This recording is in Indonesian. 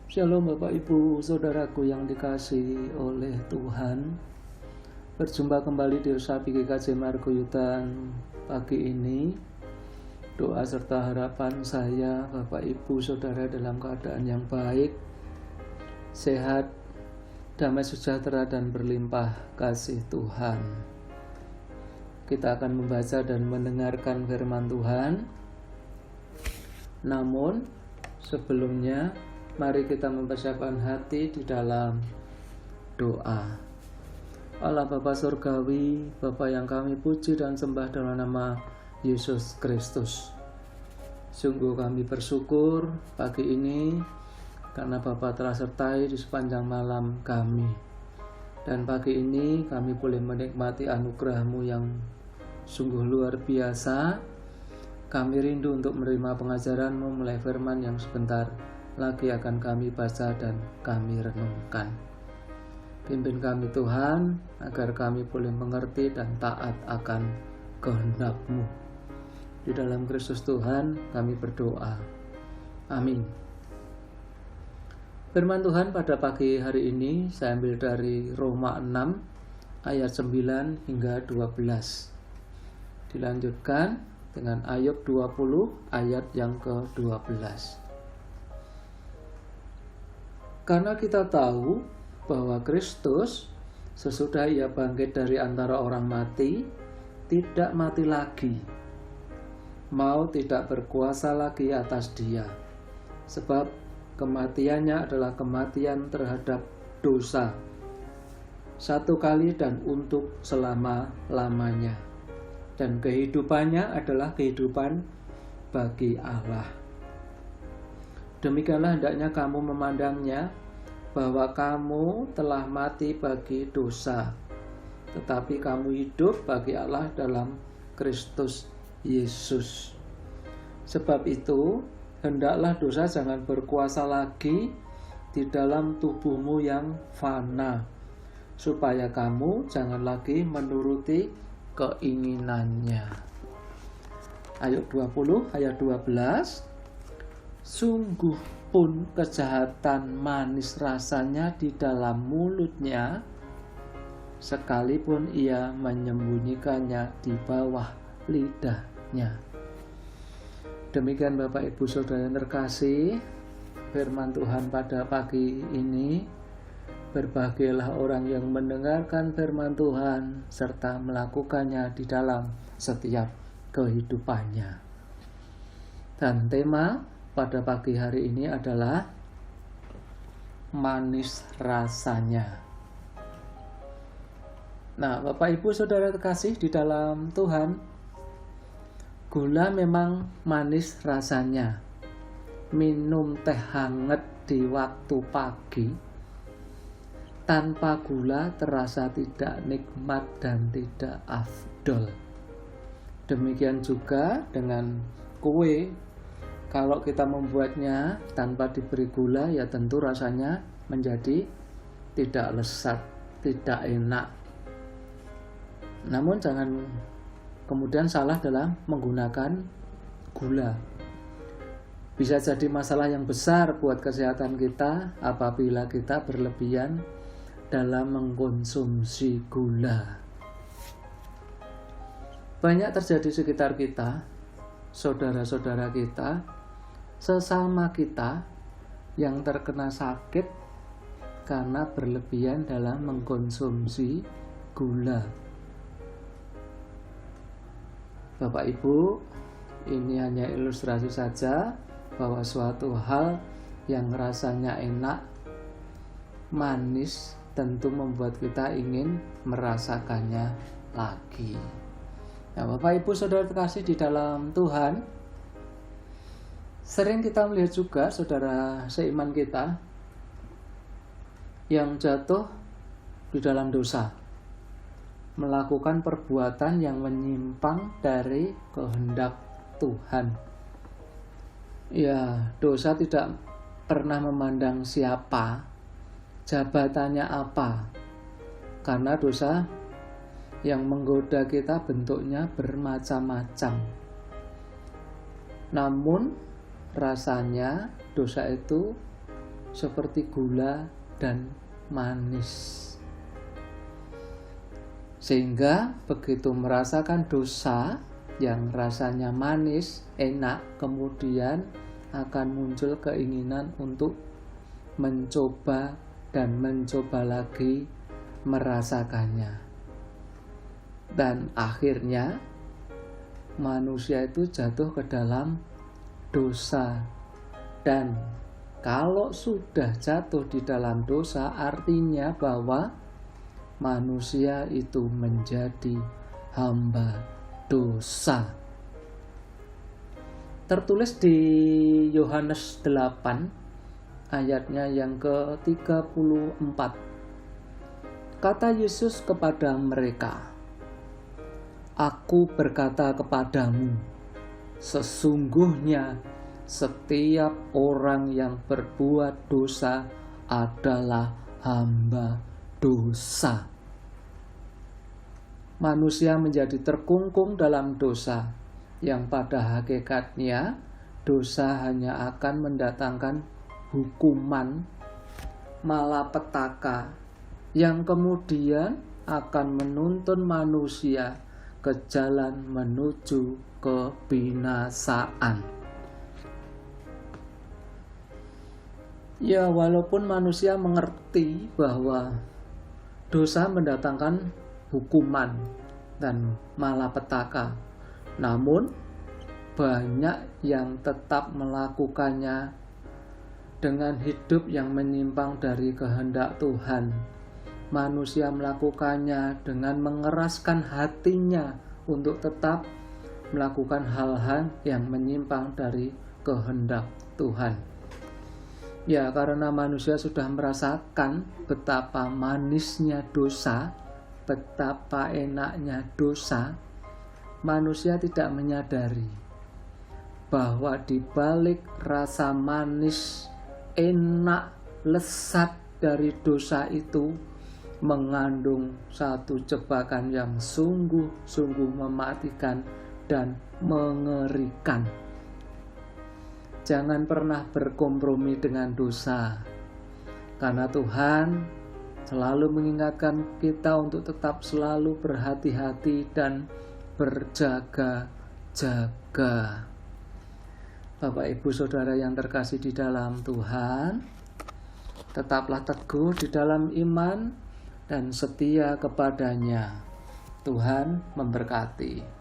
Shalom Bapak Ibu Saudaraku yang dikasihi oleh Tuhan. Berjumpa kembali di Usapi GKJ Margoyudan pagi ini. Doa serta harapan saya Bapak Ibu Saudara dalam keadaan yang baik, sehat, damai sejahtera dan berlimpah kasih Tuhan. Kita akan membaca dan mendengarkan firman Tuhan. Namun sebelumnya mari kita mempersiapkan hati di dalam doa. Allah Bapa Surgawi, Bapa yang kami puji dan sembah dalam nama Yesus Kristus. Sungguh kami bersyukur pagi ini karena Bapa telah sertai di sepanjang malam kami. Dan pagi ini kami boleh menikmati anugerah-Mu yang sungguh luar biasa. Kami rindu untuk menerima pengajaran-Mu mulai firman yang sebentar lagi akan kami baca dan kami renungkan. Pimpin kami Tuhan, agar kami boleh mengerti dan taat akan kehendak-Mu. Di dalam Kristus Tuhan kami berdoa. Amin. Firman Tuhan pada pagi hari ini saya ambil dari Roma 6 ayat 9 hingga 12. Dilanjutkan dengan Ayub 20 ayat yang ke-12. Karena kita tahu bahwa Kristus sesudah Ia bangkit dari antara orang mati, tidak mati lagi, mau tidak berkuasa lagi atas dia. Sebab kematiannya adalah kematian terhadap dosa, satu kali dan untuk selama-lamanya. Dan kehidupannya adalah kehidupan bagi Allah. Demikianlah hendaknya kamu memandangnya, bahwa kamu telah mati bagi dosa, tetapi kamu hidup bagi Allah dalam Kristus Yesus. Sebab itu, hendaklah dosa jangan berkuasa lagi di dalam tubuhmu yang fana, supaya kamu jangan lagi menuruti keinginannya. Ayat 20 ayat 12. Sungguh pun kejahatan manis rasanya di dalam mulutnya, sekalipun ia menyembunyikannya di bawah lidahnya. Demikian Bapak Ibu Saudara yang terkasih, firman Tuhan pada pagi ini. Berbahagialah orang yang mendengarkan firman Tuhan serta melakukannya di dalam setiap kehidupannya. Dan tema pada pagi hari ini adalah manis rasanya. Nah, Bapak Ibu Saudara terkasih di dalam Tuhan, gula memang manis rasanya. Minum teh hangat di waktu pagi tanpa gula terasa tidak nikmat dan tidak afdol. Demikian juga dengan kue. Kalau kita membuatnya tanpa diberi gula, ya tentu rasanya menjadi tidak lezat, tidak enak. Namun jangan kemudian salah dalam menggunakan gula. Bisa jadi masalah yang besar buat kesehatan kita apabila kita berlebihan dalam mengkonsumsi gula. Banyak terjadi di sekitar kita, saudara-saudara kita, sesama kita yang terkena sakit karena berlebihan dalam mengkonsumsi gula. Bapak Ibu, ini hanya ilustrasi saja bahwa suatu hal yang rasanya enak, manis, tentu membuat kita ingin merasakannya lagi. Nah, Bapak Ibu Saudara terkasih di dalam Tuhan, sering kita melihat juga saudara seiman kita yang jatuh di dalam dosa, melakukan perbuatan yang menyimpang dari kehendak Tuhan. Ya, dosa tidak pernah memandang siapa, jabatannya apa, karena dosa yang menggoda kita bentuknya bermacam-macam. Namun rasanya dosa itu seperti gula dan manis. Sehingga begitu merasakan dosa yang rasanya manis, enak, kemudian akan muncul keinginan untuk mencoba dan mencoba lagi merasakannya. Dan akhirnya manusia itu jatuh ke dalam dosa. Dan kalau sudah jatuh di dalam dosa, artinya bahwa manusia itu menjadi hamba dosa. Tertulis di Yohanes 8 ayatnya yang ke-34. Kata Yesus kepada mereka, "Aku berkata kepadamu, sesungguhnya setiap orang yang berbuat dosa adalah hamba dosa." Manusia menjadi terkungkung dalam dosa, yang pada hakikatnya dosa hanya akan mendatangkan hukuman malapetaka yang kemudian akan menuntun manusia ke jalan menuju kebinasaan. Ya, walaupun manusia mengerti bahwa dosa mendatangkan hukuman dan malapetaka, namun banyak yang tetap melakukannya dengan hidup yang menyimpang dari kehendak Tuhan. Manusia melakukannya dengan mengeraskan hatinya untuk tetap melakukan hal-hal yang menyimpang dari kehendak Tuhan. Ya, karena manusia sudah merasakan betapa manisnya dosa, betapa enaknya dosa, manusia tidak menyadari bahwa di balik rasa manis, enak, lesat dari dosa itu mengandung satu jebakan yang sungguh-sungguh mematikan dan mengerikan. Jangan pernah berkompromi dengan dosa, karena Tuhan selalu mengingatkan kita untuk tetap selalu berhati-hati dan berjaga-jaga. Bapak, Ibu, Saudara yang terkasih di dalam Tuhan, tetaplah teguh di dalam iman dan setia kepadanya. Tuhan memberkati.